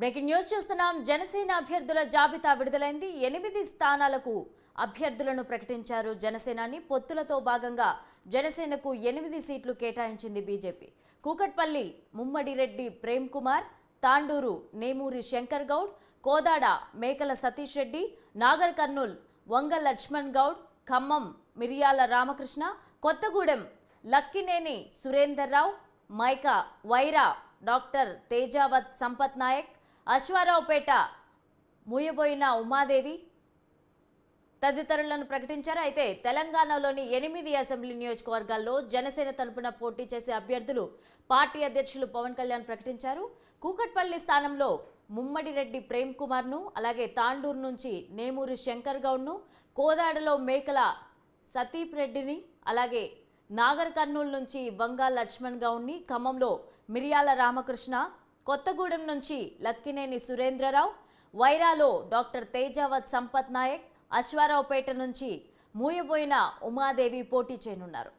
Breaking news చూస్తున్నాం. జనసేన అభ్యర్థుల జాబితా విడుదలైంది. 8 స్థానాలకు అభ్యర్థులను ప్రకటించారు జనసేనాని. పొత్తులతో భాగంగా జనసేనకు 8 సీట్లు కేటాయించింది బీజేపీ. కూకట్పల్లి ముమ్మడిరెడ్డి ప్రేమ్ కుమార్, తాండూరు నేమూరి శంకర్ గౌడ్, కోదాడ మేకల సతీష్ రెడ్డి, నాగర్ కర్నూల్ వంగ లక్ష్మణ్ గౌడ్, ఖమ్మం మిరియాల రామకృష్ణ, కొత్తగూడెం లక్కినేని సురేందర్ రావు, మైకా వైరా డాక్టర్ తేజావత్ సంపత్ నాయక్, అశ్వారావుపేట మూయబోయిన ఉమాదేవి తదితరులను ప్రకటించారు. అయితే తెలంగాణలోని 8 అసెంబ్లీ నియోజకవర్గాల్లో జనసేన తరపున పోటీ చేసే అభ్యర్థులు పార్టీ అధ్యక్షులు పవన్ కళ్యాణ్ ప్రకటించారు. కూకట్పల్లి స్థానంలో ముమ్మడిరెడ్డి ప్రేమ్ కుమార్ను, అలాగే తాండూరు నుంచి నేమూరి శంకర్ గౌడ్ను, కోదాడలో మేకల సతీప్ రెడ్డిని, అలాగే నాగర్ కర్నూలు నుంచి వంగా లక్ష్మణ్ గౌడ్ని, ఖమ్మంలో మిరియాల రామకృష్ణ, కొత్తగూడెం నుంచి లక్కినేని సురేంద్రరావు, వైరాలో డాక్టర్ తేజావత్ సంపత్ నాయక్, అశ్వారావుపేట నుంచి మూయబోయిన ఉమాదేవి పోటీ చేయనున్నారు.